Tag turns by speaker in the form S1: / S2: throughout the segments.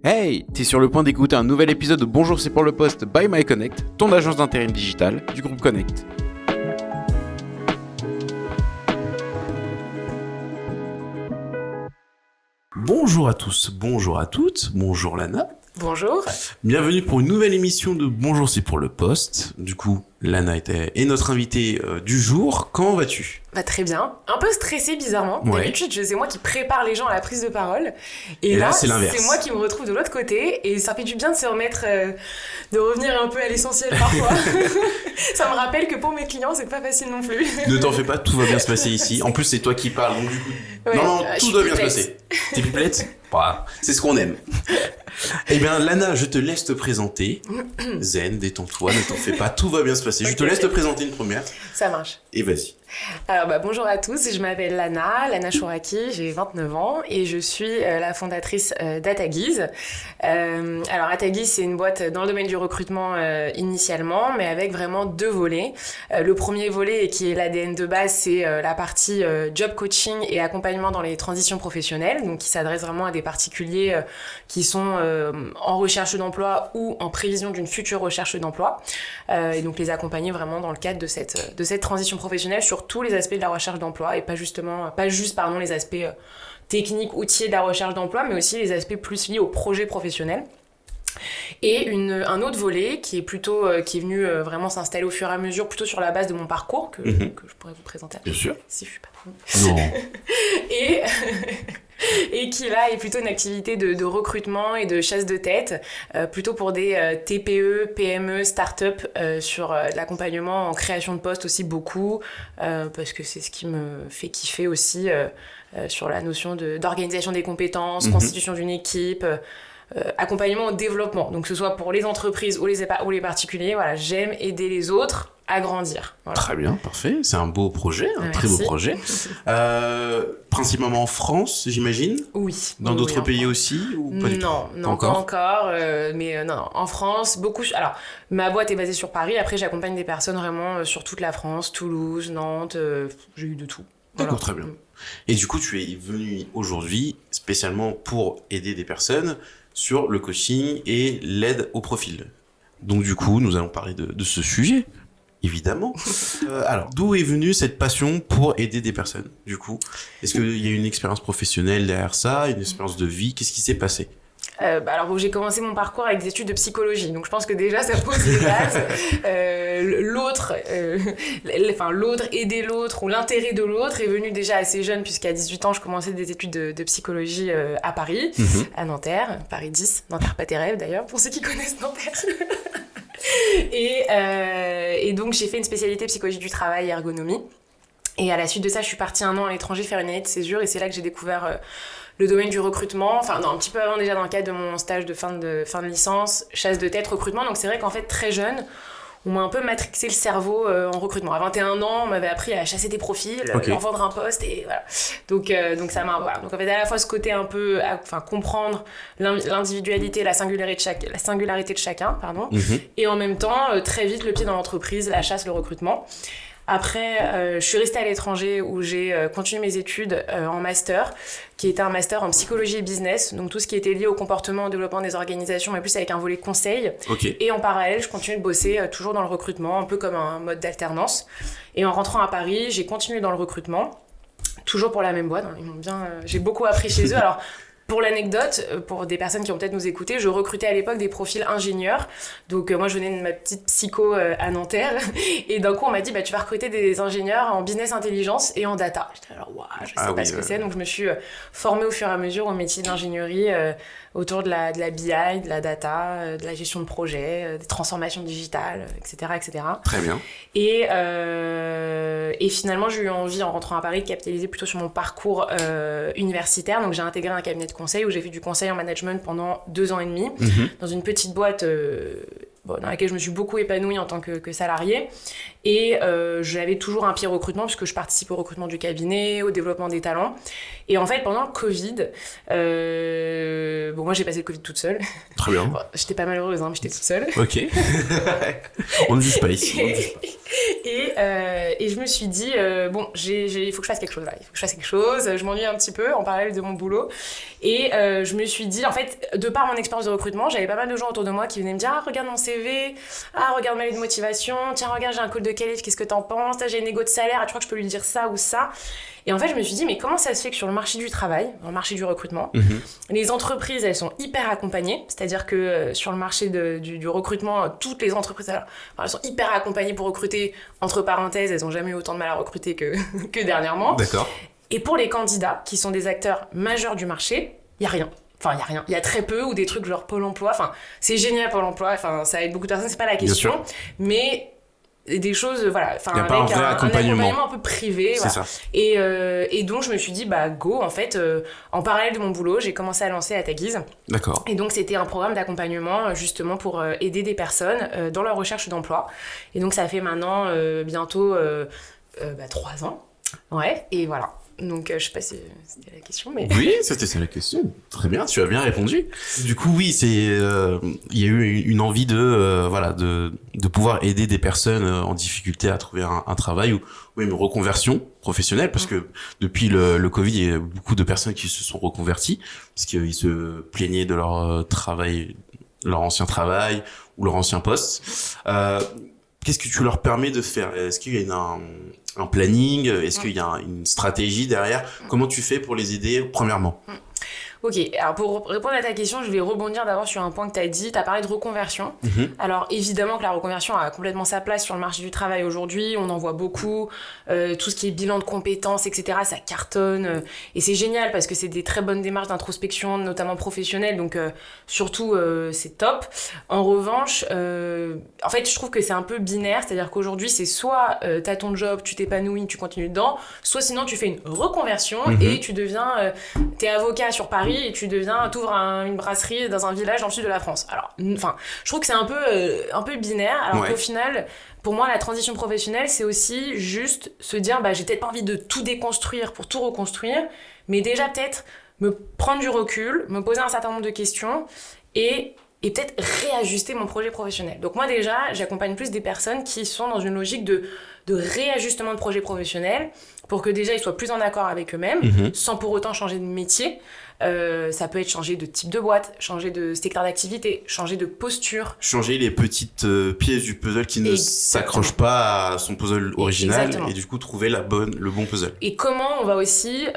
S1: Hey, t'es sur le point d'écouter un nouvel épisode de Bonjour c'est pour le poste by MyConnect, ton agence d'intérim digital du groupe Connect. Bonjour à tous, bonjour à toutes, bonjour Lana.
S2: Bonjour.
S1: Bienvenue pour une nouvelle émission de Bonjour c'est pour le poste. Du coup, Lana est notre invitée du jour. Comment vas-tu ?
S2: Bah, très bien. Un peu stressée bizarrement.
S1: Ouais.
S2: D'habitude, c'est moi qui prépare les gens à la prise de parole. Et
S1: là,
S2: là,
S1: c'est l'inverse.
S2: moi qui me retrouve de l'autre côté. Et ça fait du bien de se remettre, de revenir un peu à l'essentiel parfois. Ça me rappelle que pour mes clients, c'est pas facile non plus.
S1: Ne t'en fais pas, tout va bien se passer ici. En plus, c'est toi qui parles, donc du coup...
S2: Ouais,
S1: non,
S2: je
S1: tout
S2: suis
S1: doit bien se
S2: pipelette.
S1: passer. T'es pipelette ? Bah, c'est ce qu'on aime. Eh bien, Lana, je te laisse te présenter. Zen, détends-toi, ne t'en fais pas, tout va bien se passer. Je te laisse te présenter une première.
S2: Ça marche.
S1: Et vas-y.
S2: Alors bonjour à tous, je m'appelle Lana Chouraki, j'ai 29 ans et je suis la fondatrice d'Atagiz. Alors Atagiz, c'est une boîte dans le domaine du recrutement initialement, mais avec vraiment deux volets. Le premier volet, et qui est l'ADN de base, c'est la partie job coaching et accompagnement dans les transitions professionnelles, donc qui s'adresse vraiment à des particuliers qui sont en recherche d'emploi ou en prévision d'une future recherche d'emploi, et donc les accompagner vraiment dans le cadre de cette transition professionnelle sur tous les aspects de la recherche d'emploi et pas juste les aspects techniques, outils de la recherche d'emploi, mais aussi les aspects plus liés au projet professionnel. Et un autre volet qui est venu vraiment s'installer au fur et à mesure, plutôt sur la base de mon parcours, que je pourrais vous présenter après.
S1: Bien sûr.
S2: Si je suis pas trop...
S1: Non.
S2: Et qui là est plutôt une activité de recrutement et de chasse de tête, plutôt pour des TPE, PME, start-up, sur l'accompagnement en création de postes aussi beaucoup, parce que c'est ce qui me fait kiffer aussi, sur la notion d'organisation des compétences, constitution d'une équipe, accompagnement au développement, donc que ce soit pour les entreprises ou les particuliers. Voilà, j'aime aider les autres à grandir. Voilà.
S1: Très bien, parfait. C'est un beau projet, très beau projet. Principalement en France, j'imagine.
S2: Oui.
S1: Dans d'autres pays aussi ou pas du tout ?
S2: Non, pas encore. Mais non, en France, beaucoup. Alors, ma boîte est basée sur Paris. Après, j'accompagne des personnes vraiment sur toute la France, Toulouse, Nantes. J'ai eu de tout.
S1: D'accord,
S2: Voilà.
S1: très bien. Et du coup, tu es venu aujourd'hui spécialement pour aider des personnes sur le coaching et l'aide au profil. Donc du coup, nous allons parler de ce sujet, évidemment. Alors, d'où est venue cette passion pour aider des personnes, du coup ? Est-ce qu'il y a une expérience professionnelle derrière ça, une expérience de vie ? Qu'est-ce qui s'est passé ?
S2: Alors, j'ai commencé mon parcours avec des études de psychologie, donc je pense que déjà ça pose les bases. L'autre, aider l'autre ou l'intérêt de l'autre est venu déjà assez jeune, puisqu'à 18 ans, je commençais des études de psychologie à Paris, à Nanterre, Paris 10, Nanterre pas tes rêves d'ailleurs, pour ceux qui connaissent Nanterre. Et donc j'ai fait une spécialité psychologie du travail et ergonomie. Et à la suite de ça, je suis partie 1 an à l'étranger faire une année de césure, et c'est là que j'ai découvert le domaine du recrutement, enfin non, un petit peu avant déjà dans le cadre de mon stage de fin de licence, chasse de tête, recrutement. Donc c'est vrai qu'en fait très jeune, on m'a un peu matrixé le cerveau en recrutement. À 21 ans, on m'avait appris à chasser des profils, leur vendre un poste, et voilà. Donc ça m'a... Voilà. Donc en fait, à la fois ce côté un peu... comprendre l'individualité, la singularité de chacun, et en même temps, très vite, le pied dans l'entreprise, la chasse, le recrutement. Après, je suis restée à l'étranger où j'ai continué mes études en master, qui était un master en psychologie et business, donc tout ce qui était lié au comportement, au développement des organisations, mais plus avec un volet conseil. Et en parallèle, je continue de bosser toujours dans le recrutement, un peu comme un mode d'alternance. Et en rentrant à Paris, j'ai continué dans le recrutement, toujours pour la même boîte. Ils m'ont bien, j'ai beaucoup appris chez eux. Alors, pour l'anecdote, pour des personnes qui vont peut-être nous écouter, je recrutais à l'époque des profils ingénieurs. Donc moi, je venais de ma petite psycho à Nanterre. Et d'un coup, on m'a dit, tu vas recruter des ingénieurs en business intelligence et en data. J'étais alors, je sais pas ce que c'est. Donc je me suis formée au fur et à mesure au métier d'ingénierie autour de la BI, de la data, de la gestion de projet, des transformations digitales, etc., etc.
S1: Très bien.
S2: Et finalement, j'ai eu envie, en rentrant à Paris, de capitaliser plutôt sur mon parcours universitaire. Donc j'ai intégré un cabinet de conseil où j'ai fait du conseil en management pendant 2 ans et demi, dans une petite boîte dans laquelle je me suis beaucoup épanouie en tant que salariée. Et j'avais toujours un pied recrutement, puisque je participe au recrutement du cabinet, au développement des talents. Et en fait, pendant le Covid, moi j'ai passé le Covid toute seule.
S1: Très bien.
S2: Bon, j'étais pas malheureuse, mais j'étais toute seule.
S1: Ok. On ne juge pas ici. On ne juge pas.
S2: Et je me suis dit, il faut que je fasse quelque chose là. Il faut que je fasse quelque chose. Je m'ennuie un petit peu en parallèle de mon boulot. Et je me suis dit, en fait, de par mon expérience de recrutement, j'avais pas mal de gens autour de moi qui venaient me dire, ah, regarde mon CV, ah, regarde ma lettre de motivation, tiens, regarde, j'ai un call de qualif, qu'est-ce que t'en penses, j'ai une négo de salaire, tu crois que je peux lui dire ça ou ça? Et en fait, je me suis dit, mais comment ça se fait que sur le marché du travail, dans le marché du recrutement, les entreprises, elles sont hyper accompagnées, c'est-à-dire que sur le marché du recrutement, toutes les entreprises, elles sont hyper accompagnées pour recruter, entre parenthèses, elles n'ont jamais eu autant de mal à recruter que dernièrement.
S1: D'accord.
S2: Et pour les candidats, qui sont des acteurs majeurs du marché, il n'y a rien. Enfin, il n'y a rien. Il y a très peu, ou des trucs genre Pôle emploi. Enfin, c'est génial Pôle emploi, enfin, ça aide beaucoup de personnes, c'est pas la question. Mais des choses, voilà. Enfin, avec
S1: un vrai accompagnement
S2: un peu privé.
S1: C'est
S2: voilà.
S1: ça.
S2: Et donc, je me suis dit, go, en fait, en parallèle de mon boulot, j'ai commencé à lancer à ta guise.
S1: D'accord.
S2: Et donc, c'était un programme d'accompagnement, justement, pour aider des personnes dans leur recherche d'emploi. Et donc, ça fait maintenant bientôt 3 ans. Ouais, et voilà. Donc, je sais pas si c'était la question, mais...
S1: Oui, c'était ça la question. Très bien, tu as bien répondu. Du coup, oui, il y a eu une envie de pouvoir aider des personnes en difficulté à trouver un travail ou une reconversion professionnelle, parce que depuis le Covid, il y a beaucoup de personnes qui se sont reconverties parce qu'ils se plaignaient de leur travail, leur ancien travail ou leur ancien poste. Qu'est-ce que tu leur permets de faire? Est-ce qu'il y a un planning? Est-ce qu'il y a une stratégie derrière? Comment tu fais pour les aider, premièrement?
S2: Ok, alors pour répondre à ta question, je vais rebondir d'abord sur un point que tu as dit. Tu as parlé de reconversion. Alors évidemment que la reconversion a complètement sa place sur le marché du travail aujourd'hui. On en voit beaucoup. Tout ce qui est bilan de compétences, etc., ça cartonne. Et c'est génial parce que c'est des très bonnes démarches d'introspection, notamment professionnelles. Donc surtout, c'est top. En revanche, en fait, je trouve que c'est un peu binaire. C'est-à-dire qu'aujourd'hui, c'est soit tu as ton job, tu t'épanouis, tu continues dedans, soit sinon tu fais une reconversion et tu deviens... t'es avocat sur Paris et tu t'ouvres une brasserie dans un village dans le sud de la France. Alors, enfin, je trouve que c'est un peu binaire, alors qu'au final, pour moi, la transition professionnelle, c'est aussi juste se dire, j'ai peut-être pas envie de tout déconstruire pour tout reconstruire, mais déjà peut-être me prendre du recul, me poser un certain nombre de questions et peut-être réajuster mon projet professionnel. Donc moi déjà, j'accompagne plus des personnes qui sont dans une logique de réajustement de projet professionnel pour que déjà ils soient plus en accord avec eux-mêmes, sans pour autant changer de métier. Ça peut être changer de type de boîte, changer de secteur d'activité, changer de posture.
S1: Changer les petites pièces du puzzle qui ne s'accrochent pas à son puzzle original. Exactement. Et du coup trouver le bon puzzle.
S2: Et comment on va aussi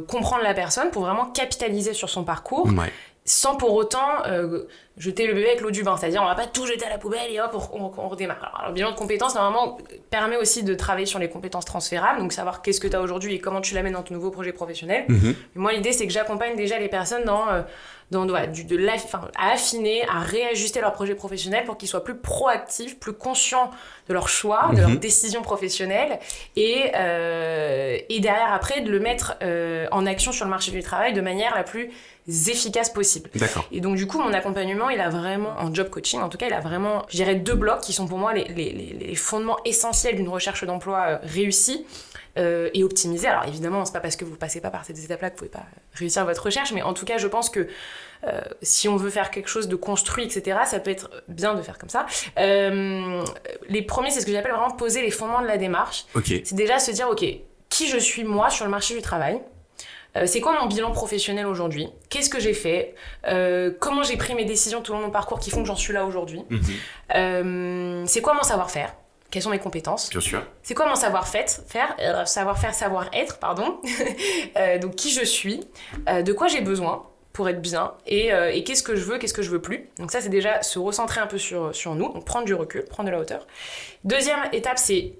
S2: comprendre la personne pour vraiment capitaliser sur son parcours.
S1: Ouais.
S2: Sans pour autant jeter le bébé avec l'eau du bain. C'est-à-dire, on va pas tout jeter à la poubelle et hop, on redémarre. Alors, le bilan de compétences, normalement, permet aussi de travailler sur les compétences transférables, donc savoir qu'est-ce que tu as aujourd'hui et comment tu l'amènes dans ton nouveau projet professionnel. Mais moi, l'idée, c'est que j'accompagne déjà les personnes à affiner, à réajuster leur projet professionnel pour qu'ils soient plus proactifs, plus conscients de leurs choix, de leurs décisions professionnelles et derrière, après, de le mettre en action sur le marché du travail de manière la plus efficace possible.
S1: D'accord.
S2: Et donc, du coup, mon accompagnement, il a vraiment, en job coaching, en tout cas, il a vraiment, je dirais, 2 blocs qui sont pour moi les fondements essentiels d'une recherche d'emploi réussie et optimisée. Alors, évidemment, c'est pas parce que vous passez pas par ces étapes-là que vous pouvez pas réussir votre recherche, mais en tout cas, je pense que si on veut faire quelque chose de construit, etc., ça peut être bien de faire comme ça. Les premiers, c'est ce que j'appelle vraiment poser les fondements de la démarche.
S1: Okay.
S2: C'est déjà se dire, ok, qui je suis moi sur le marché du travail? C'est quoi mon bilan professionnel aujourd'hui? Qu'est-ce que j'ai fait? Comment j'ai pris mes décisions tout au long de mon parcours qui font que j'en suis là aujourd'hui? C'est quoi mon savoir-faire? Quelles sont mes compétences?
S1: Bien sûr.
S2: C'est quoi mon savoir-être, pardon. Donc, qui je suis? De quoi j'ai besoin pour être bien? Et qu'est-ce que je veux, qu'est-ce que je veux plus? Donc ça, c'est déjà se recentrer un peu sur nous, donc prendre du recul, prendre de la hauteur. Deuxième étape, c'est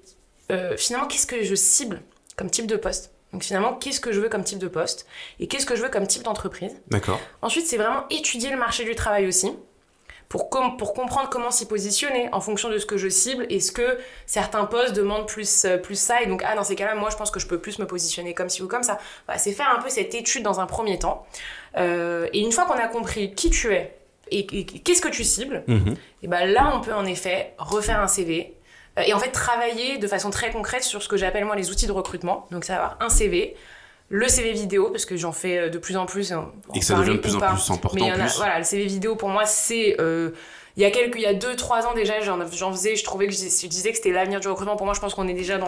S2: finalement, qu'est-ce que je cible comme type de poste? Donc finalement, qu'est-ce que je veux comme type de poste et qu'est-ce que je veux comme type d'entreprise.
S1: D'accord.
S2: Ensuite, c'est vraiment étudier le marché du travail aussi pour comprendre comment s'y positionner en fonction de ce que je cible. Est-ce que certains postes demandent plus ça et donc dans ces cas-là, moi je pense que je peux plus me positionner comme ci ou comme ça. Voilà, c'est faire un peu cette étude dans un premier temps. Et une fois qu'on a compris qui tu es, et qu'est-ce que tu cibles, et ben là, on peut en effet refaire un CV et en fait travailler de façon très concrète sur ce que j'appelle moi les outils de recrutement. Donc, ça va avoir un CV, le CV vidéo, parce que j'en fais de plus en plus.
S1: Et que ça devient de plus en plus important.
S2: Mais voilà, le CV vidéo, pour moi, c'est... il y a 2-3 ans déjà, j'en faisais, je trouvais que je disais que c'était l'avenir du recrutement. Pour moi, je pense qu'on est déjà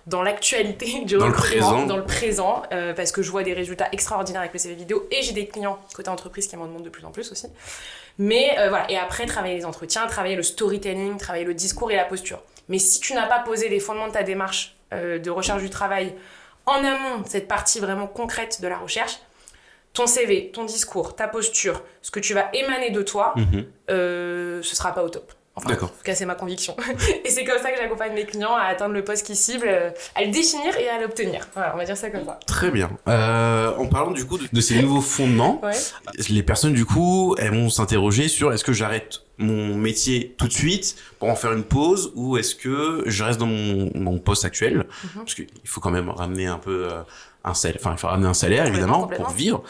S2: dans l'actualité du recrutement, dans le présent, parce que je vois des résultats extraordinaires avec le CV vidéo et j'ai des clients côté entreprise qui m'en demandent de plus en plus aussi. Mais voilà, et après, travailler les entretiens, travailler le storytelling, travailler le discours et la posture. Mais si tu n'as pas posé les fondements de ta démarche de recherche du travail en amont, cette partie vraiment concrète de la recherche, ton CV, ton discours, ta posture, ce que tu vas émaner de toi, ce sera pas au top. Enfin,
S1: D'accord.
S2: En tout cas, c'est ma conviction. Et c'est comme ça que j'accompagne mes clients à atteindre le poste qu'ils ciblent, à le définir et à l'obtenir. Voilà, on va dire ça comme ça.
S1: Très bien. En parlant du coup de ces nouveaux fondements, les personnes du coup, elles vont s'interroger sur est-ce que j'arrête mon métier tout de suite pour en faire une pause ou est-ce que je reste dans mon poste actuel, parce qu'il faut quand même ramener un peu un salaire, enfin il faut ramener un salaire évidemment pour vivre.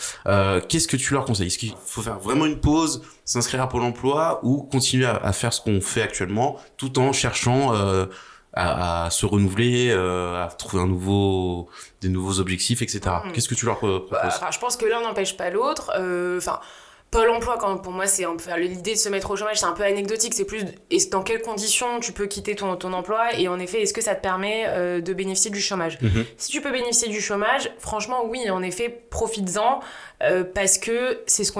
S1: Qu'est-ce que tu leur conseilles? Est-ce qu'il faut faire vraiment une pause, s'inscrire à Pôle emploi ou continuer à faire ce qu'on fait actuellement tout en cherchant à se renouveler, à trouver des nouveaux objectifs, etc. Qu'est-ce que tu leur proposes?
S2: Je pense que l'un n'empêche pas l'autre. Pôle emploi, pour moi, l'idée de se mettre au chômage, c'est un peu anecdotique. C'est plus dans quelles conditions tu peux quitter ton emploi et en effet, est-ce que ça te permet de bénéficier du chômage? Si tu peux bénéficier du chômage, franchement, oui, en effet, profites-en parce que c'est ce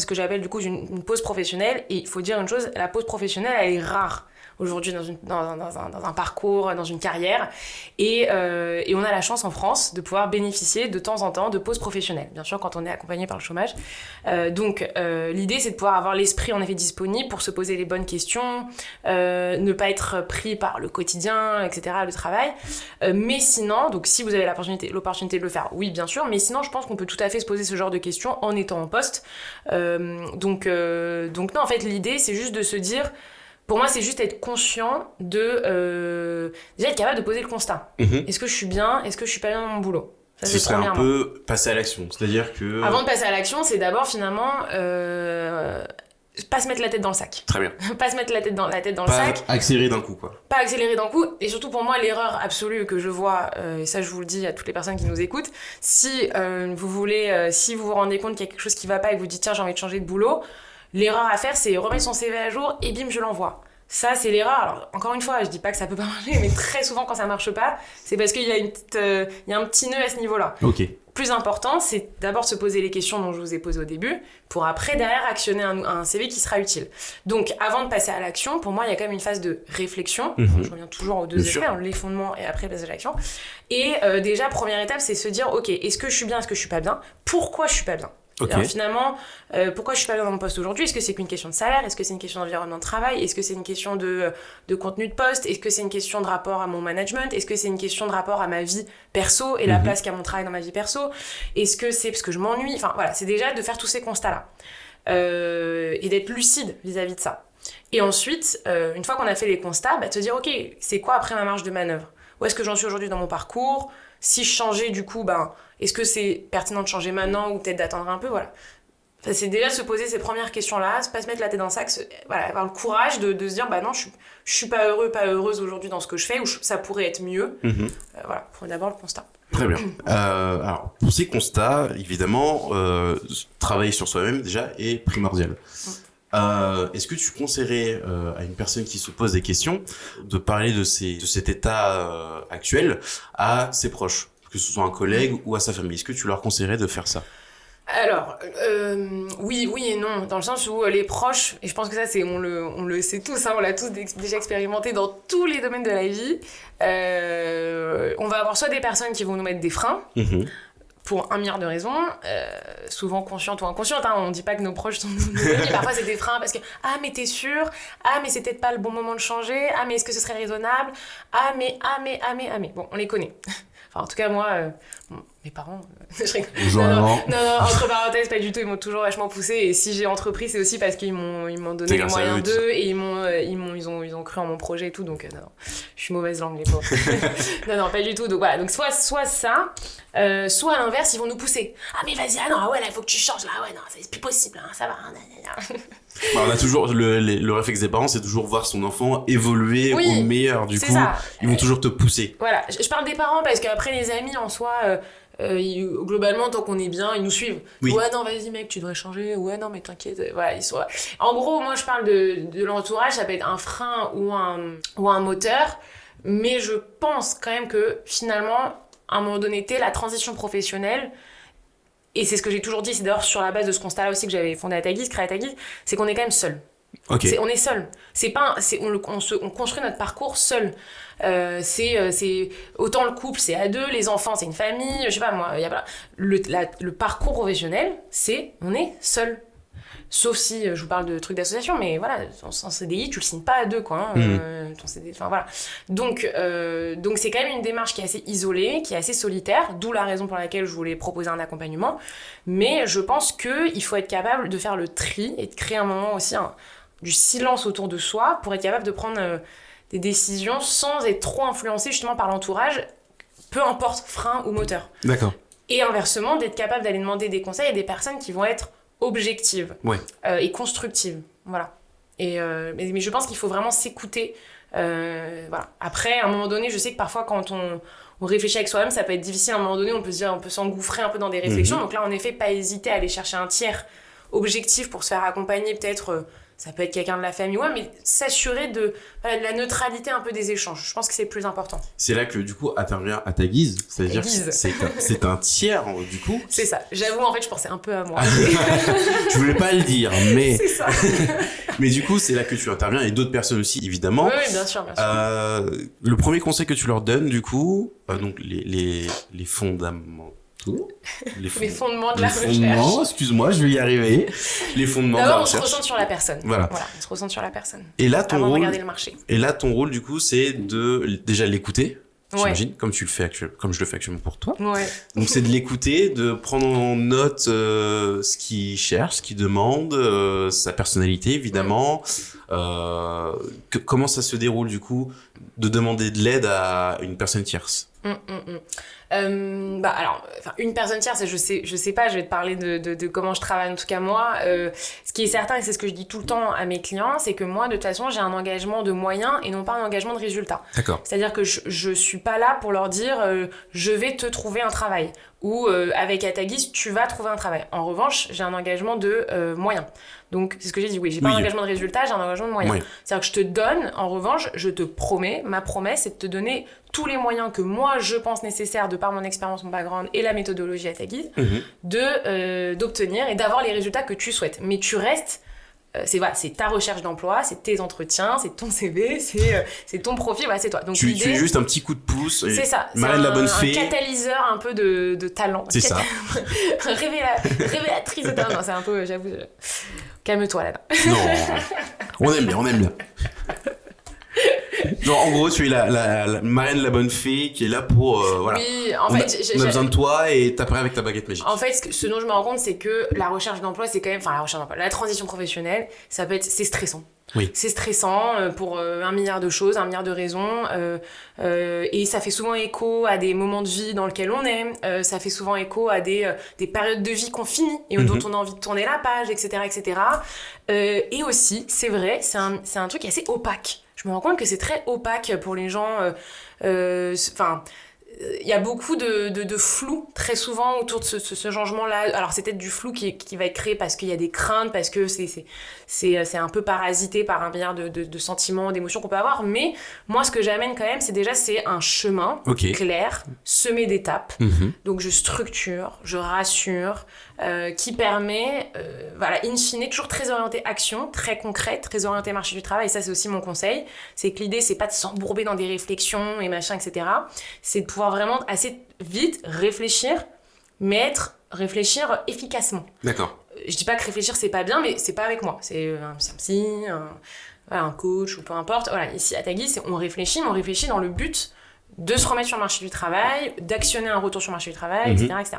S2: que j'appelle du coup une pause professionnelle. Et il faut dire une chose, la pause professionnelle, elle est rare aujourd'hui dans un parcours, dans une carrière. Et on a la chance en France de pouvoir bénéficier de temps en temps de pauses professionnelles, bien sûr quand on est accompagné par le chômage. Donc l'idée c'est de pouvoir avoir l'esprit en effet disponible pour se poser les bonnes questions, ne pas être pris par le quotidien, etc., le travail. Mais sinon, donc si vous avez l'opportunité de le faire, oui bien sûr, mais sinon je pense qu'on peut tout à fait se poser ce genre de questions en étant en poste. Donc non, en fait l'idée c'est juste de se dire... Pour moi, c'est juste être conscient de... déjà être capable de poser le constat. Est-ce que je suis bien? Est-ce que je suis pas bien dans mon boulot? Ça,
S1: ce serait un peu passer à l'action. C'est-à-dire que...
S2: Avant de passer à l'action, c'est d'abord finalement... pas se mettre la tête dans le sac.
S1: Très bien.
S2: Pas se mettre la tête dans le sac.
S1: Pas accélérer d'un coup, quoi.
S2: Pas accélérer d'un coup. Et surtout pour moi, l'erreur absolue que je vois, et ça je vous le dis à toutes les personnes qui nous écoutent, si vous vous rendez compte qu'il y a quelque chose qui va pas et que vous dites tiens, j'ai envie de changer de boulot, l'erreur à faire, c'est remettre son CV à jour et bim, je l'envoie. Ça, c'est l'erreur. Alors, encore une fois, je dis pas que ça peut pas marcher, mais très souvent, quand ça marche pas, c'est parce qu'il y a il y a un petit nœud à ce niveau-là.
S1: Ok.
S2: Plus important, c'est d'abord se poser les questions dont je vous ai posées au début, pour après, derrière, actionner un CV qui sera utile. Donc, avant de passer à l'action, pour moi, il y a quand même une phase de réflexion. Je reviens toujours aux deux aspects, les fondements et après, passer à l'action. Et déjà, première étape, c'est se dire, ok, est-ce que je suis bien, est-ce que je suis pas bien? Pourquoi je suis pas bien?
S1: Okay.
S2: Alors finalement, pourquoi je suis pas bien dans mon poste aujourd'hui? Est-ce que c'est qu'une question de salaire? Est-ce que c'est une question d'environnement de travail? Est-ce que c'est une question de contenu de poste? Est-ce que c'est une question de rapport à mon management? Est-ce que c'est une question de rapport à ma vie perso et la place qu'a mon travail dans ma vie perso? Est-ce que c'est parce que je m'ennuie? Enfin voilà, c'est déjà de faire tous ces constats-là et d'être lucide vis-à-vis de ça. Et ensuite, une fois qu'on a fait les constats, te dire ok, c'est quoi après ma marge de manœuvre? Où est-ce que j'en suis aujourd'hui dans mon parcours? Si je changeais du coup, est-ce que c'est pertinent de changer maintenant ou peut-être d'attendre un peu? Voilà. Enfin, c'est déjà se poser ces premières questions-là, pas se mettre la tête dans le sac, avoir le courage de se dire non, je suis pas heureux, pas heureuse aujourd'hui dans ce que je fais, ou ça pourrait être mieux. Voilà, il faut d'abord le constat.
S1: Très bien. Alors, pour ces constats, évidemment, travailler sur soi-même déjà est primordial. Est-ce que tu conseillerais à une personne qui se pose des questions de parler de cet état actuel à ses proches, que ce soit un collègue ou à sa famille? Est-ce que tu leur conseillerais de faire ça?
S2: Alors, oui et non, dans le sens où les proches, et je pense que ça on le sait tous, on l'a tous déjà expérimenté dans tous les domaines de la vie, on va avoir soit des personnes qui vont nous mettre des freins, pour un milliard de raisons, souvent conscientes ou inconscientes, on dit pas que nos proches sont nos amis, parfois c'est des freins parce que « Ah mais t'es sûr ? Ah mais c'est peut-être pas le bon moment de changer ? Ah mais est-ce que ce serait raisonnable ? Ah mais... » Bon, on les connaît. Enfin, en tout cas, moi, mes parents, je rigole.
S1: Bonjour, maman.
S2: Non, entre parenthèses, pas du tout, ils m'ont toujours vachement poussé, et si j'ai entrepris, c'est aussi parce qu'ils m'ont donné les moyens d'eux, et ils ont cru en mon projet et tout, donc non, je suis mauvaise langue, les pauvres. non, pas du tout, donc voilà, donc soit ça, soit à l'inverse, ils vont nous pousser. Ah mais vas-y, non, ouais, là, il faut que tu changes, là, ouais, non, c'est plus possible, hein, ça va,
S1: On a toujours, le réflexe des parents, c'est toujours voir son enfant évoluer au meilleur, du coup,
S2: ça.
S1: Ils vont toujours te pousser.
S2: Voilà, je parle des parents parce qu'après les amis en soi, globalement, tant qu'on est bien, ils nous suivent. Oui. Ouais, non, vas-y mec, tu devrais changer. Ouais, non, mais t'inquiète. Voilà, ils sont... En gros, moi, je parle de l'entourage, ça peut être un frein ou un moteur, mais je pense quand même que finalement, à un moment donné, la transition professionnelle, et c'est ce que j'ai toujours dit, c'est d'ailleurs sur la base de ce constat-là aussi que j'avais fondé créé Atagis, c'est qu'on est quand même seul.
S1: Okay.
S2: On est seul. On construit notre parcours seul. C'est autant le couple, c'est à deux, les enfants, c'est une famille. Je sais pas moi. Le parcours professionnel, on est seul. Sauf si je vous parle de trucs d'association, mais voilà, en CDI, tu le signes pas à deux, quoi. Ton CDI, enfin voilà. Donc c'est quand même une démarche qui est assez isolée, qui est assez solitaire, d'où la raison pour laquelle je voulais proposer un accompagnement. Mais je pense qu'il faut être capable de faire le tri et de créer un moment aussi du silence autour de soi pour être capable de prendre des décisions sans être trop influencé justement par l'entourage, peu importe frein ou moteur.
S1: D'accord.
S2: Et inversement, d'être capable d'aller demander des conseils à des personnes qui vont être objectives et constructives. Voilà. Mais je pense qu'il faut vraiment s'écouter. Voilà. Après, à un moment donné, je sais que parfois quand on réfléchit avec soi-même, ça peut être difficile. À un moment donné, on peut s'engouffrer un peu dans des réflexions. Donc là, en effet, pas hésiter à aller chercher un tiers objectif pour se faire accompagner, peut-être... ça peut être quelqu'un de la famille, mais s'assurer de la neutralité un peu des échanges. Je pense que c'est le plus important.
S1: C'est là que, du coup, intervient à ta guise. C'est-à-dire que c'est un tiers, du coup.
S2: C'est ça. J'avoue, en fait, je pensais un peu à moi.
S1: Je voulais pas le dire, mais...
S2: C'est ça.
S1: Mais du coup, c'est là que tu interviens, et d'autres personnes aussi, évidemment.
S2: Oui, bien sûr.
S1: Le premier conseil que tu leur donnes, du coup, donc les fondamentaux...
S2: Les fondements de la recherche.
S1: Excuse-moi, je vais y arriver. Les fondements de la recherche.
S2: On se ressent sur la personne.
S1: Voilà,
S2: on se ressent sur la personne.
S1: Et là,
S2: avant de regarder le marché.
S1: Et là, ton rôle, du coup, c'est de déjà l'écouter. J'imagine, comme je le fais actuellement pour toi.
S2: Ouais.
S1: Donc c'est de l'écouter, de prendre en note ce qu'il cherche, ce qu'il demande, sa personnalité évidemment. Comment ça se déroule du coup de demander de l'aide à une personne tierce?
S2: Alors, une personne tierce, je sais pas, je vais te parler de comment je travaille en tout cas moi. Ce qui est certain, et c'est ce que je dis tout le temps à mes clients, c'est que moi, de toute façon, j'ai un engagement de moyens et non pas un engagement de résultat.
S1: D'accord.
S2: C'est-à-dire que je suis pas là pour leur dire je vais te trouver un travail ou avec Atagis, tu vas trouver un travail. En revanche, j'ai un engagement de moyens. Donc, c'est ce que j'ai dit, j'ai pas un engagement de résultat, j'ai un engagement de moyens. Oui. C'est-à-dire que je te donne, en revanche, je te promets, ma promesse, c'est de te donner tous les moyens que moi, je pense nécessaires, de par mon expérience, mon background et la méthodologie Atagis, d'obtenir et d'avoir les résultats que tu souhaites. Mais tu restes... c'est ta recherche d'emploi, c'est tes entretiens, c'est ton CV, c'est ton profil, c'est toi. Donc
S1: tu es juste un petit coup de pouce.
S2: C'est ça.
S1: Marraine la bonne fée.
S2: Un catalyseur un peu de talent.
S1: C'est ça.
S2: Révélatrice de talent. Non, c'est un peu, j'avoue. Calme-toi là.
S1: Non. On aime bien. Genre, en gros, tu es la marraine la bonne fée qui est là pour voilà.
S2: Oui, en fait,
S1: on a besoin de toi et t'apparais avec ta baguette magique.
S2: En fait, ce dont je me rends compte, c'est que la recherche d'emploi, c'est quand même, la transition professionnelle, c'est stressant.
S1: Oui.
S2: C'est stressant pour un milliard de choses, un milliard de raisons, et ça fait souvent écho à des moments de vie dans lesquels on est, ça fait souvent écho à des périodes de vie qu'on finit et dont on a envie de tourner la page, etc., etc. Et aussi, c'est vrai, c'est un truc assez opaque. Je me rends compte que c'est très opaque pour les gens. Il y a beaucoup de flou très souvent autour de ce changement-là. Alors c'est peut-être du flou qui va être créé parce qu'il y a des craintes, parce que c'est un peu parasité par un milliard de sentiments, d'émotions qu'on peut avoir. Mais moi, ce que j'amène quand même, c'est un chemin clair, semé d'étapes. Donc je structure, je rassure, qui permet, in fine, toujours très orienté action, très concrète, très orienté marché du travail. Et ça, c'est aussi mon conseil. C'est que l'idée, c'est pas de s'embourber dans des réflexions et machin, etc. C'est de pouvoir vraiment assez vite réfléchir, mais réfléchir efficacement.
S1: D'accord.
S2: Je dis pas que réfléchir, c'est pas bien, mais c'est pas avec moi. C'est un psy, un coach ou peu importe. Voilà, ici, à Atagis, on réfléchit, mais on réfléchit dans le but de se remettre sur le marché du travail, d'actionner un retour sur le marché du travail, etc., etc.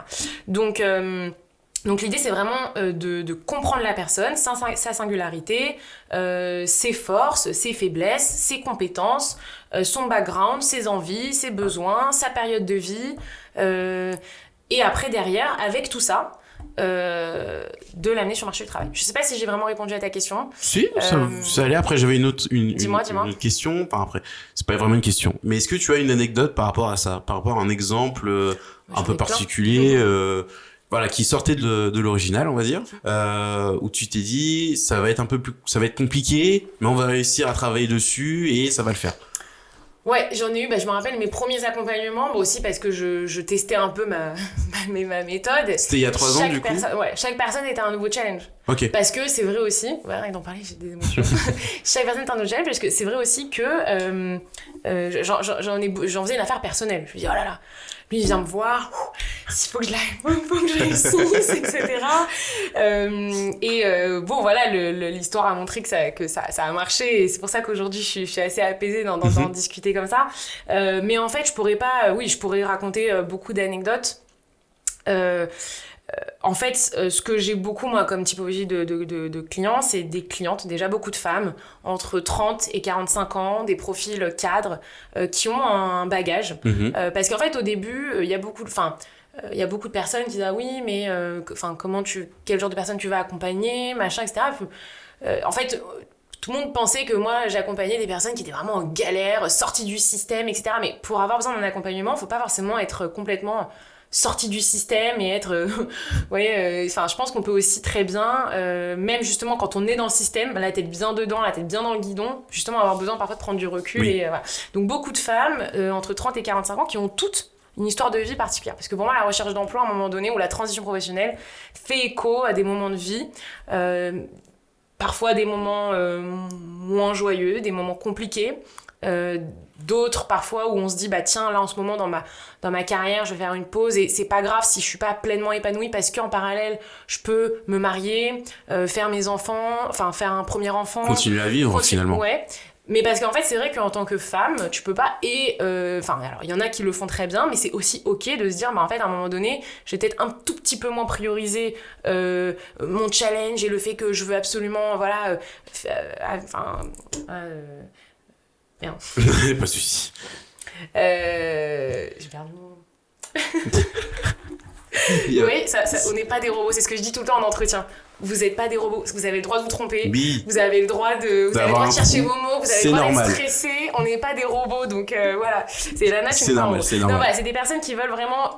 S2: Donc l'idée, c'est vraiment de comprendre la personne, sa singularité, ses forces, ses faiblesses, ses compétences, son background, ses envies, ses besoins, sa période de vie. Et après, derrière, avec tout ça, de l'amener sur le marché du travail. Je sais pas si j'ai vraiment répondu à ta question.
S1: Si, ça allait. Après, j'avais une autre question. Enfin, après, c'est pas vraiment une question. Mais est-ce que tu as une anecdote par rapport à ça, par rapport à un exemple un peu particulier, voilà, qui sortait de l'original, on va dire, où tu t'es dit, ça va être compliqué, mais on va réussir à travailler dessus et ça va le faire.
S2: Ouais, j'en ai eu, je me rappelle mes premiers accompagnements, aussi parce que je testais un peu ma méthode.
S1: C'était il y a 3 ans, du coup?
S2: Ouais, chaque personne était un nouveau challenge.
S1: Ok.
S2: Parce que c'est vrai aussi, rien que d'en parler, j'ai des émotions. Chaque personne est un nouveau challenge, parce que c'est vrai aussi que j'en faisais une affaire personnelle. Je me dis, oh là là, lui il vient me voir, il faut que je réussisse, etc. Bon, voilà, l'histoire a montré que ça a marché, et c'est pour ça qu'aujourd'hui je suis assez apaisée d'en discuter comme ça. Mais en fait, je pourrais raconter beaucoup d'anecdotes. En fait, ce que j'ai beaucoup, moi, comme typologie de clients, c'est des clientes, déjà beaucoup de femmes, entre 30 et 45 ans, des profils cadres, qui ont un bagage. Parce qu'en fait, au début, il y a beaucoup de personnes qui disent « Ah oui, mais quel genre de personne tu vas accompagner, machin, etc. » En fait, tout le monde pensait que moi, j'accompagnais des personnes qui étaient vraiment en galère, sorties du système, etc. Mais pour avoir besoin d'un accompagnement, il ne faut pas forcément être complètement sorti du système et être je pense qu'on peut aussi très bien même justement quand on est dans le système, la tête bien dedans, la tête bien dans le guidon, justement avoir besoin parfois de prendre du recul. Oui. Et voilà. Donc beaucoup de femmes entre 30 et 45 ans qui ont toutes une histoire de vie particulière, parce que pour moi la recherche d'emploi à un moment donné, ou la transition professionnelle fait écho à des moments de vie, parfois des moments moins joyeux, des moments compliqués, d'autres parfois où on se dit tiens, là en ce moment dans ma carrière je vais faire une pause, et c'est pas grave si je suis pas pleinement épanouie, parce qu'en parallèle je peux me marier, faire mes enfants, faire un premier enfant,
S1: continuer à vivre finalement.
S2: Ouais. Mais parce qu'en fait c'est vrai qu'en tant que femme tu peux pas, alors il y en a qui le font très bien, mais c'est aussi ok de se dire en fait à un moment donné j'ai peut-être un tout petit peu moins priorisé mon challenge et le fait que je veux absolument
S1: Pas de soucis.
S2: J'ai perdu mon... Oui, on n'est pas des robots, c'est ce que je dis tout le temps en entretien. Vous n'êtes pas des robots, vous avez le droit de vous tromper, vous avez le droit de chercher vos mots, vous avez le droit d'être stressé, on n'est pas des robots, donc voilà. C'est la nature.
S1: C'est normal, c'est normal.
S2: Non, voilà, c'est des personnes qui veulent vraiment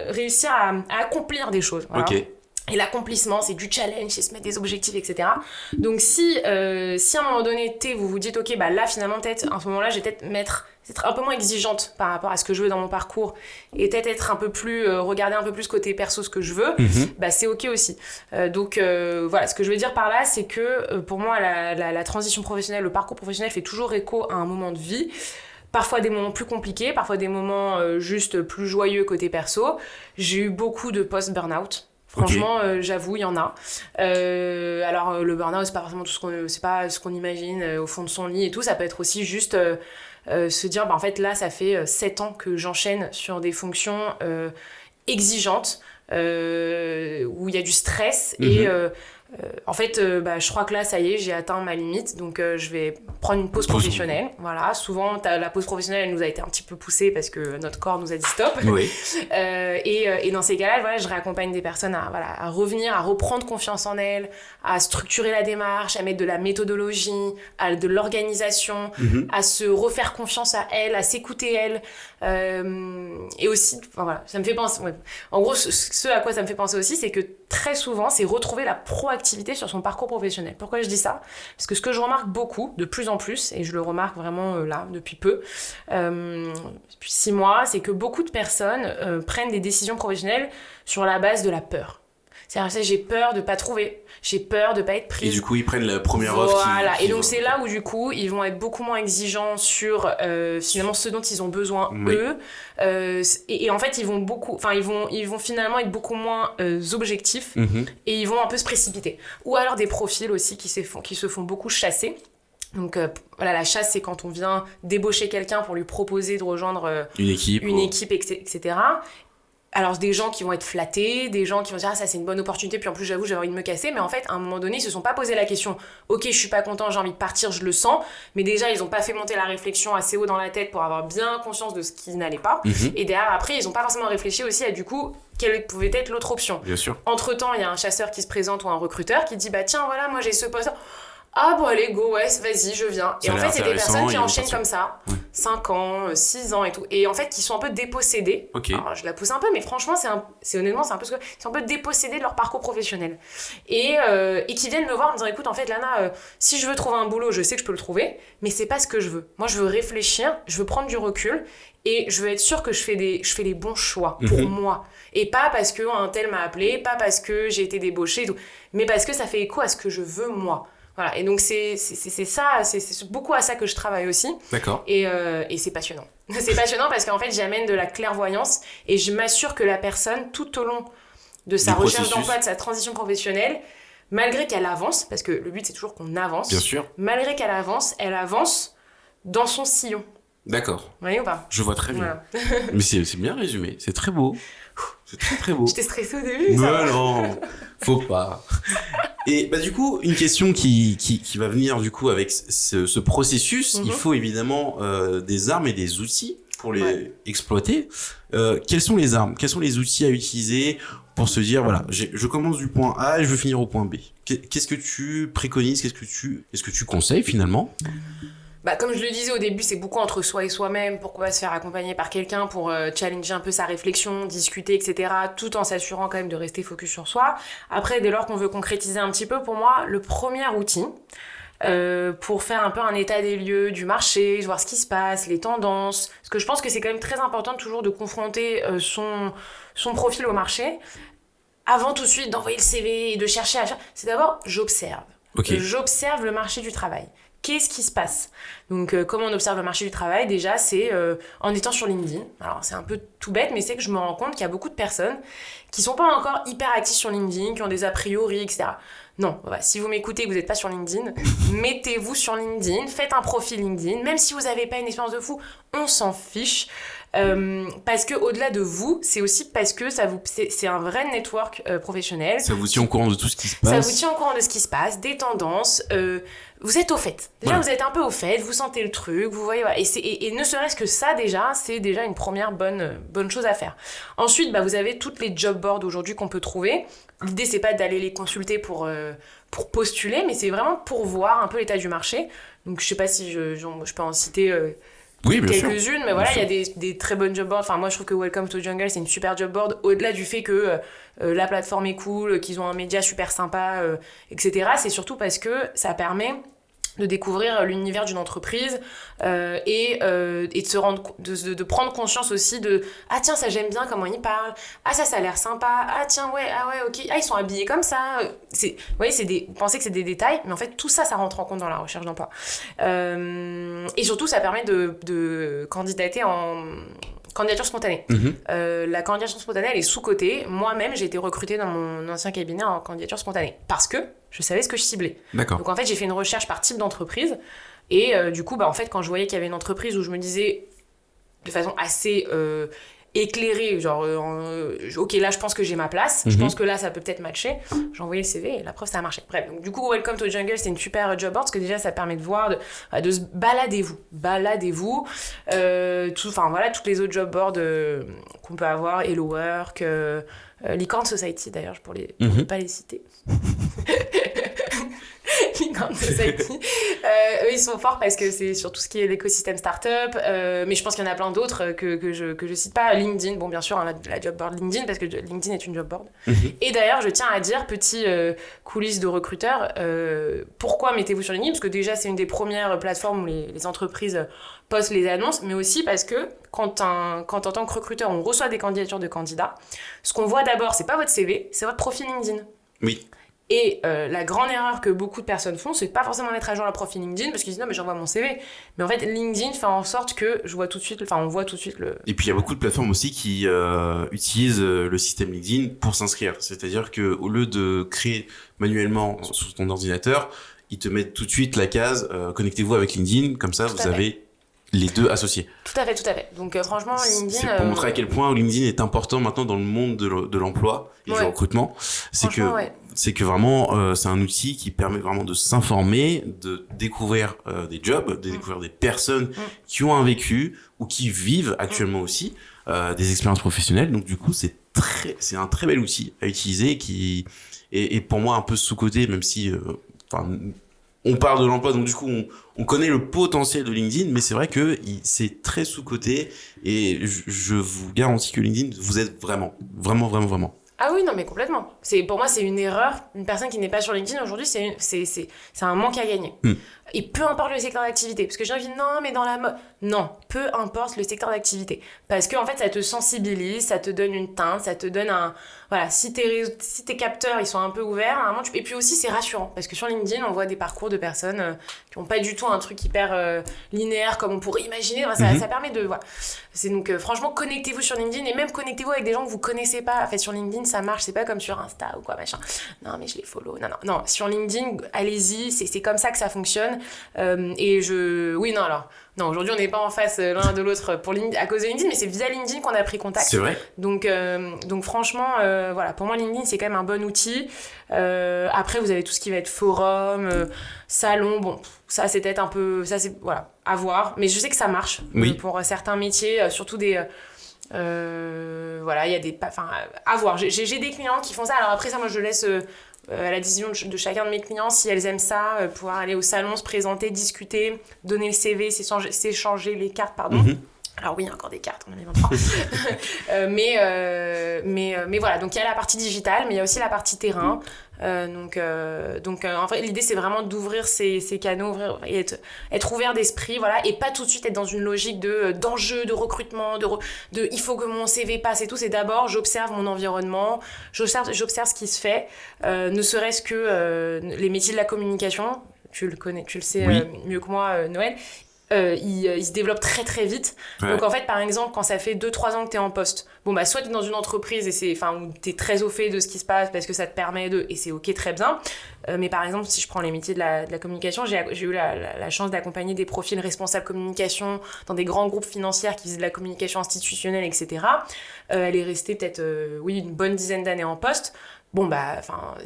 S2: réussir à accomplir des choses. Voilà.
S1: Ok.
S2: Et l'accomplissement, c'est du challenge, c'est se mettre des objectifs, etc. Donc si à un moment donné, vous vous dites, ok, là finalement peut-être, à ce moment-là, je vais peut-être être un peu moins exigeante par rapport à ce que je veux dans mon parcours, et peut-être être un peu plus, regarder un peu plus côté perso ce que je veux, c'est ok aussi. Donc voilà, ce que je veux dire par là, c'est que pour moi, la transition professionnelle, le parcours professionnel fait toujours écho à un moment de vie. Parfois des moments plus compliqués, parfois des moments juste plus joyeux côté perso. J'ai eu beaucoup de post-burnout. Franchement, j'avoue, il y en a. Alors, le burn-out, c'est pas forcément c'est pas ce qu'on imagine au fond de son lit et tout. Ça peut être aussi juste se dire, en fait, là, ça fait 7 ans que j'enchaîne sur des fonctions exigeantes, où il y a du stress. Et en fait, je crois que là, ça y est, j'ai atteint ma limite. Donc, je vais prendre une pause professionnelle. Voilà. Souvent, la pause professionnelle, elle nous a été un petit peu poussée parce que notre corps nous a dit stop. Oui. Et dans ces cas-là, voilà, je réaccompagne des personnes à revenir, à reprendre confiance en elles, à structurer la démarche, à mettre de la méthodologie, de l'organisation, à se refaire confiance à elles, à s'écouter elles. Et aussi, voilà, ça me fait penser... Ouais. En gros, ce à quoi ça me fait penser aussi, c'est que très souvent, c'est retrouver la proactivité sur son parcours professionnel. Pourquoi je dis ça ? Parce que ce que je remarque beaucoup, de plus en plus, et je le remarque vraiment là, depuis peu, depuis 6 mois, c'est que beaucoup de personnes prennent des décisions professionnelles sur la base de la peur. C'est-à-dire, j'ai peur de pas trouver, j'ai peur de pas être prise.
S1: Et du coup, ils prennent la première offre.
S2: Voilà, et donc c'est là où du coup, ils vont être beaucoup moins exigeants sur finalement ce dont ils ont besoin eux. Et en fait, ils vont finalement être beaucoup moins objectifs et ils vont un peu se précipiter. Ou alors des profils aussi qui se font beaucoup chasser. Donc voilà, la chasse, c'est quand on vient débaucher quelqu'un pour lui proposer de rejoindre
S1: Une équipe,
S2: etc. Alors, des gens qui vont être flattés, des gens qui vont dire « Ah, ça, c'est une bonne opportunité, puis en plus, j'avoue, j'ai envie de me casser. » Mais en fait, à un moment donné, ils se sont pas posé la question « Ok, je suis pas content, j'ai envie de partir, je le sens. » Mais déjà, ils ont pas fait monter la réflexion assez haut dans la tête pour avoir bien conscience de ce qui n'allait pas. Et derrière, après, ils ont pas forcément réfléchi aussi à, du coup, quelle pouvait être l'autre option.
S1: Bien sûr.
S2: Entre-temps, il y a un chasseur qui se présente ou un recruteur qui dit « Bah tiens, voilà, moi, j'ai ce poste. » Ah bon allez go ouais vas-y je viens. Et en fait c'est des personnes qui enchaînent comme ça 5 ans, 6 ans et tout et en fait qui sont un peu dépossédés. Alors je la pousse un peu mais franchement c'est honnêtement c'est un peu ce que ils sont un peu dépossédés de leur parcours professionnel et qui viennent me voir en me disant écoute en fait Lana si je veux trouver un boulot je sais que je peux le trouver mais c'est pas ce que je veux. Moi je veux réfléchir, je veux prendre du recul et je veux être sûre que je fais les bons choix pour moi et pas parce que un tel m'a appelé, pas parce que j'ai été débauchée et tout, mais parce que ça fait écho à ce que je veux moi. Voilà, et donc c'est ça, c'est beaucoup à ça que je travaille aussi.
S1: D'accord.
S2: Et c'est passionnant. C'est passionnant parce qu'en fait, j'amène de la clairvoyance et je m'assure que la personne, tout au long de sa recherche d'emploi, de sa transition professionnelle, malgré qu'elle avance, parce que le but c'est toujours qu'on avance,
S1: bien sûr.
S2: Malgré qu'elle avance, elle avance dans son sillon.
S1: D'accord.
S2: Vous voyez ou pas ?
S1: Je vois très bien. Voilà. Mais c'est bien résumé, c'est très beau. C'est très très beau.
S2: J'étais stressée au début.
S1: Non, faut pas. Et bah du coup, une question qui va venir du coup avec ce processus, il faut évidemment des armes et des outils pour les exploiter. Quelles sont les armes ? Quels sont les outils à utiliser pour se dire voilà, je commence du point A et je veux finir au point B. Qu'est-ce que tu préconises ? Qu'est-ce que tu conseilles finalement ?
S2: Bah, comme je le disais au début, c'est beaucoup entre soi et soi-même. Pourquoi se faire accompagner par quelqu'un pour challenger un peu sa réflexion, discuter, etc. Tout en s'assurant quand même de rester focus sur soi. Après, dès lors qu'on veut concrétiser un petit peu, pour moi, le premier outil pour faire un peu un état des lieux du marché, voir ce qui se passe, les tendances. Parce que je pense que c'est quand même très important toujours de confronter son profil au marché. Avant tout de suite d'envoyer le CV et de chercher à... C'est d'abord, j'observe. J'observe le marché du travail. Qu'est-ce qui se passe ? Donc, comment on observe le marché du travail ? Déjà, c'est en étant sur LinkedIn. Alors, c'est un peu tout bête, mais c'est que je me rends compte qu'il y a beaucoup de personnes qui sont pas encore hyper actives sur LinkedIn, qui ont des a priori, etc. Non, voilà, si vous m'écoutez et que vous n'êtes pas sur LinkedIn, mettez-vous sur LinkedIn, faites un profil LinkedIn, même si vous n'avez pas une expérience de fou, on s'en fiche. Parce que au-delà de vous, c'est aussi parce que c'est un vrai network professionnel.
S1: Ça vous tient au courant de tout ce qui se passe.
S2: Ça vous tient au courant de ce qui se passe, des tendances. Vous êtes au fait. Déjà, vous êtes un peu au fait, vous sentez le truc, vous voyez. Voilà. Et ne serait-ce que ça, déjà, c'est déjà une première bonne chose à faire. Ensuite, vous avez toutes les job boards aujourd'hui qu'on peut trouver. L'idée, c'est pas d'aller les consulter pour postuler, mais c'est vraiment pour voir un peu l'état du marché. Donc, je sais pas si je peux en citer quelques-unes, mais voilà, il y a des très bonnes job boards. Enfin, moi, je trouve que Welcome to Jungle, c'est une super job board. Au-delà du fait que la plateforme est cool, qu'ils ont un média super sympa, etc., c'est surtout parce que ça permet de découvrir l'univers d'une entreprise et de se rendre de prendre conscience aussi de ah tiens ça j'aime bien comment ils parlent, ah ça a l'air sympa, ah tiens ouais ok, ah ils sont habillés comme ça, vous voyez vous pensez que c'est des détails mais en fait tout ça rentre en compte dans la recherche d'emploi et surtout ça permet de candidater en candidature spontanée. La candidature spontanée, elle est sous-cotée. Moi-même, j'ai été recrutée dans mon ancien cabinet en candidature spontanée parce que je savais ce que je ciblais.
S1: D'accord.
S2: Donc en fait, j'ai fait une recherche par type d'entreprise et du coup, en fait, quand je voyais qu'il y avait une entreprise où je me disais de façon assez éclairée, genre ok là je pense que j'ai ma place, je pense que là ça peut peut-être matcher, j'ai envoyé le CV et la preuve ça a marché. Bref, donc du coup Welcome to Jungle c'est une super job board parce que déjà ça permet de voir de se baladez-vous enfin voilà toutes les autres job boards qu'on peut avoir, Hello Work, Licorne Society d'ailleurs pour ne pas les citer. Licorne Society. Eux, ils sont forts parce que c'est sur tout ce qui est l'écosystème startup. Mais je pense qu'il y en a plein d'autres que je cite pas. LinkedIn, bon, bien sûr, la job board LinkedIn, parce que LinkedIn est une job board. Et d'ailleurs, je tiens à dire, petit coulisses de recruteurs, pourquoi mettez-vous sur LinkedIn ? Parce que déjà, c'est une des premières plateformes où les entreprises postent les annonces, mais aussi parce que quand en tant que recruteur, on reçoit des candidatures de candidats, ce qu'on voit d'abord, c'est pas votre CV, c'est votre profil LinkedIn.
S1: Oui.
S2: Et la grande erreur que beaucoup de personnes font, c'est pas forcément mettre à jour leur profil LinkedIn parce qu'ils disent non mais j'envoie mon CV. Mais en fait LinkedIn fait en sorte que on voit tout de suite le... Et
S1: puis il y a beaucoup de plateformes aussi qui utilisent le système LinkedIn pour s'inscrire. C'est-à-dire que au lieu de créer manuellement sur ton ordinateur, ils te mettent tout de suite la case connectez-vous avec LinkedIn, comme ça vous avez les deux associés.
S2: Tout à fait. Donc franchement, LinkedIn...
S1: C'est pour montrer à quel point LinkedIn est important maintenant dans le monde de l'emploi et du recrutement. C'est que vraiment, c'est un outil qui permet vraiment de s'informer, de découvrir des jobs, de découvrir des personnes qui ont un vécu ou qui vivent actuellement aussi des expériences professionnelles. Donc du coup, c'est un très bel outil à utiliser qui est pour moi un peu sous-coté, même si... on parle de l'emploi, donc du coup, on connaît le potentiel de LinkedIn, mais c'est vrai que c'est très sous-coté et je vous garantis que LinkedIn, vous êtes vraiment.
S2: Ah oui, non, mais complètement. Pour moi, c'est une erreur. Une personne qui n'est pas sur LinkedIn aujourd'hui, c'est un manque à gagner. Et peu importe le secteur d'activité. Parce que j'ai envie de non, mais dans la mode. Non, peu importe le secteur d'activité. Parce que, en fait, ça te sensibilise, ça te donne une teinte, ça te donne un. Voilà, si tes capteurs, ils sont un peu ouverts, à un moment, et puis aussi, c'est rassurant. Parce que sur LinkedIn, on voit des parcours de personnes qui n'ont pas du tout un truc hyper linéaire comme on pourrait imaginer. Enfin, ça permet de. Voilà. Donc, franchement, connectez-vous sur LinkedIn et même connectez-vous avec des gens que vous connaissez pas. En fait, sur LinkedIn, ça marche. C'est pas comme sur Insta ou quoi, machin. Non, mais je les follow. Non. Sur LinkedIn, allez-y. C'est comme ça que ça fonctionne. Non, aujourd'hui, on n'est pas en face l'un de l'autre à cause de LinkedIn, mais c'est via LinkedIn qu'on a pris contact.
S1: C'est vrai.
S2: Donc franchement, voilà, pour moi, LinkedIn, c'est quand même un bon outil. Après, vous avez tout ce qui va être forum, salon. Bon, ça, c'est peut-être un peu... Ça, c'est... Voilà, à voir. Mais je sais que ça marche pour certains métiers, surtout des... voilà, il y a des... Enfin, à voir. J'ai des clients qui font ça. Alors après, ça, moi, je laisse... à la décision de chacun de mes clients, si elles aiment ça, pouvoir aller au salon, se présenter, discuter, donner le CV, s'échanger les cartes, pardon. Alors oui, il y a encore des cartes, on en est 23. Mais voilà, donc il y a la partie digitale, mais il y a aussi la partie terrain. Donc en fait, l'idée, c'est vraiment d'ouvrir ces canaux, et être ouvert d'esprit, voilà, et pas tout de suite être dans une logique d'enjeu, de recrutement, de il faut que mon CV passe et tout. C'est d'abord, j'observe mon environnement, j'observe ce qui se fait, ne serait-ce que les métiers de la communication. Tu le sais mieux que moi, Noël. Il se développe très très vite. Donc en fait, par exemple, quand ça fait 2-3 ans que t'es en poste, bon bah soit t'es dans une entreprise où t'es très au fait de ce qui se passe parce que ça te permet et c'est ok, très bien. Mais par exemple, si je prends les métiers de la communication, j'ai eu la chance d'accompagner des profils responsables communication dans des grands groupes financiers qui faisaient de la communication institutionnelle, etc. Elle est restée peut-être une bonne dizaine d'années en poste. Bon bah,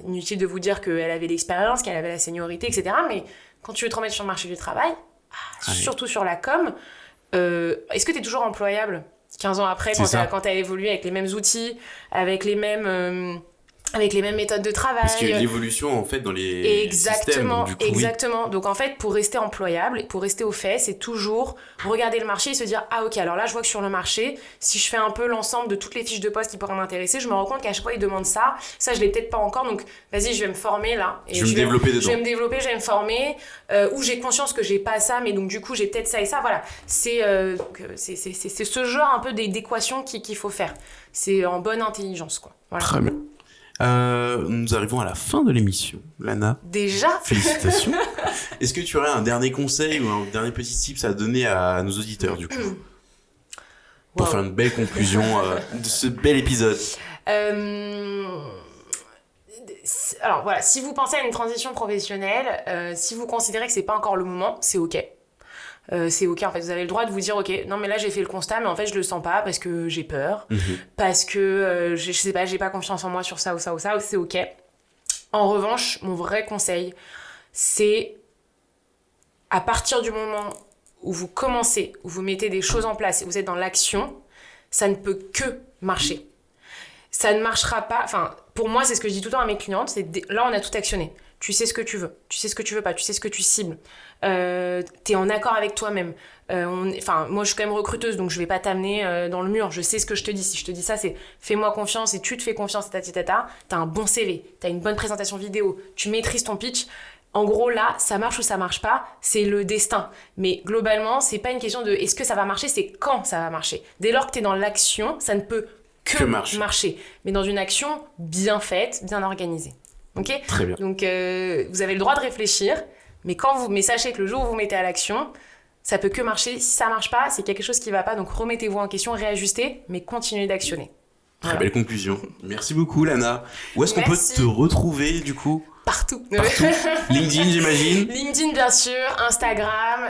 S2: inutile de vous dire qu'elle avait l'expérience, qu'elle avait la seniorité, etc. Mais quand tu veux te remettre sur le marché du travail, surtout sur la com, est-ce que tu es toujours employable 15 ans après quand tu as évolué avec les mêmes outils, avec les mêmes méthodes de travail?
S1: Parce qu'il y a l'évolution en fait dans les systèmes. Donc, du coup,
S2: exactement. Donc en fait, pour rester employable, pour rester au fait, c'est toujours regarder le marché et se dire ok, alors là je vois que sur le marché, si je fais un peu l'ensemble de toutes les fiches de poste qui pourraient m'intéresser, je me rends compte qu'à chaque fois ils demandent ça je l'ai peut-être pas encore, donc vas-y, je vais me former là. Et
S1: je vais me développer dedans.
S2: Je vais me développer, je vais me former, ou j'ai conscience que j'ai pas ça, mais donc du coup j'ai peut-être ça et ça. Voilà, c'est ce genre un peu d'équation qu'il faut faire. C'est en bonne intelligence, quoi. Voilà.
S1: Très bien. Nous arrivons à la fin de l'émission, Lana.
S2: Déjà ?
S1: Félicitations. Est-ce que tu aurais un dernier conseil ou un dernier petit tips à donner à nos auditeurs, du coup, pour faire une belle conclusion de ce bel épisode?
S2: Alors voilà, si vous pensez à une transition professionnelle, si vous considérez que c'est pas encore le moment, c'est ok. C'est ok, en fait, vous avez le droit de vous dire ok, non mais là j'ai fait le constat, mais en fait je le sens pas parce que j'ai peur, parce que je sais pas, j'ai pas confiance en moi sur ça ou ça ou ça, c'est ok. En revanche, mon vrai conseil, c'est à partir du moment où vous commencez, où vous mettez des choses en place et vous êtes dans l'action, ça ne peut que marcher. Ça ne marchera pas, pour moi c'est ce que je dis tout le temps à mes clientes, là on a tout actionné. Tu sais ce que tu veux, tu sais ce que tu veux pas, tu sais ce que tu cibles. T'es en accord avec toi-même. Moi je suis quand même recruteuse, donc je vais pas t'amener dans le mur. Je sais ce que je te dis. Si je te dis ça, c'est fais-moi confiance et tu te fais confiance, t'as un bon CV, t'as une bonne présentation vidéo, tu maîtrises ton pitch. En gros, là, ça marche ou ça marche pas, c'est le destin. Mais globalement, c'est pas une question de est-ce que ça va marcher, c'est quand ça va marcher. Dès lors que t'es dans l'action, ça ne peut que marcher. Mais dans une action bien faite, bien organisée. Ok ?
S1: Très bien.
S2: Donc, vous avez le droit de réfléchir, mais sachez que le jour où vous mettez à l'action, ça peut que marcher. Si ça marche pas, c'est quelque chose qui va pas. Donc, remettez-vous en question, réajustez, mais continuez d'actionner.
S1: Très belle conclusion. Merci beaucoup, Lana. Où est-ce qu'on peut te retrouver, du coup ?
S2: partout.
S1: Partout. LinkedIn, j'imagine.
S2: LinkedIn, bien sûr, Instagram,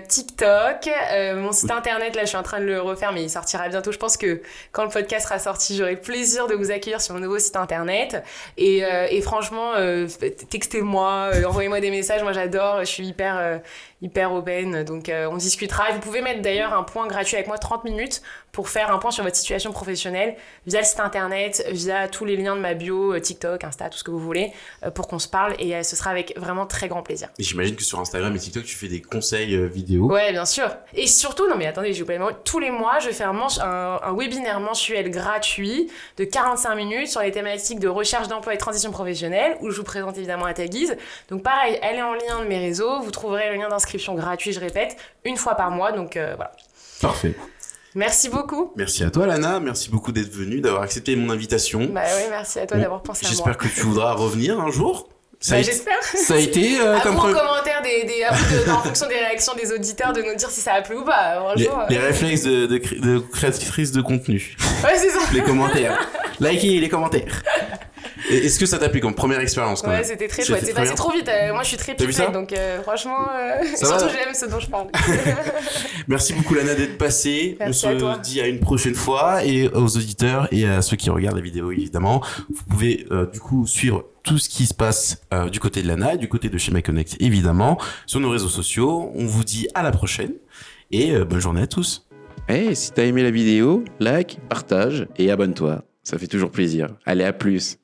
S2: TikTok, mon site internet, là, je suis en train de le refaire, mais il sortira bientôt. Je pense que quand le podcast sera sorti, j'aurai plaisir de vous accueillir sur mon nouveau site internet. Et franchement, textez-moi, envoyez-moi des messages. Moi, j'adore. Je suis hyper open. Donc, on discutera. Vous pouvez mettre d'ailleurs un point gratuit avec moi, 30 minutes, pour faire un point sur votre situation professionnelle via le site internet, via tous les liens de ma bio, TikTok, Insta, tout ce que vous voulez, pour qu'on se parle. Et ce sera avec vraiment très grand plaisir.
S1: Et j'imagine que sur Instagram et TikTok, tu fais des conseils vidéo.
S2: Ouais, bien sûr. Et surtout, non mais attendez, j'ai oublié, tous les mois, je fais un webinaire mensuel gratuit de 45 minutes sur les thématiques de recherche d'emploi et transition professionnelle, où je vous présente évidemment à ta guise. Donc pareil, elle est en lien de mes réseaux. Vous trouverez le lien d'inscription gratuit, je répète, une fois par mois. Donc voilà.
S1: Parfait.
S2: Merci beaucoup.
S1: Merci à toi, Lana. Merci beaucoup d'être venue, d'avoir accepté mon invitation.
S2: Bah oui, merci à toi d'avoir pensé à moi.
S1: J'espère que tu voudras revenir un jour.
S2: J'espère.
S1: Ça a été
S2: comme en commentaire en fonction des réactions des auditeurs, de nous dire si ça a plu ou pas.
S1: Les réflexes de créatrice de contenu.
S2: Ouais, c'est ça.
S1: Les commentaires. Likez les commentaires. Est-ce que ça t'a plu comme première expérience quand même?
S2: Ouais, c'était très chouette. C'est passé trop vite. Moi, je suis très pipette, donc franchement, surtout j'aime ce dont je parle.
S1: Merci beaucoup, Lana, d'être passée.
S2: Merci
S1: On se dit à une prochaine fois, et aux auditeurs et à ceux qui regardent la vidéo, évidemment. Vous pouvez du coup suivre tout ce qui se passe du côté de Lana et du côté de chez MyConnect, évidemment, sur nos réseaux sociaux. On vous dit à la prochaine et bonne journée à tous.
S3: Si t'as aimé la vidéo, like, partage et abonne-toi. Ça fait toujours plaisir. Allez, à plus.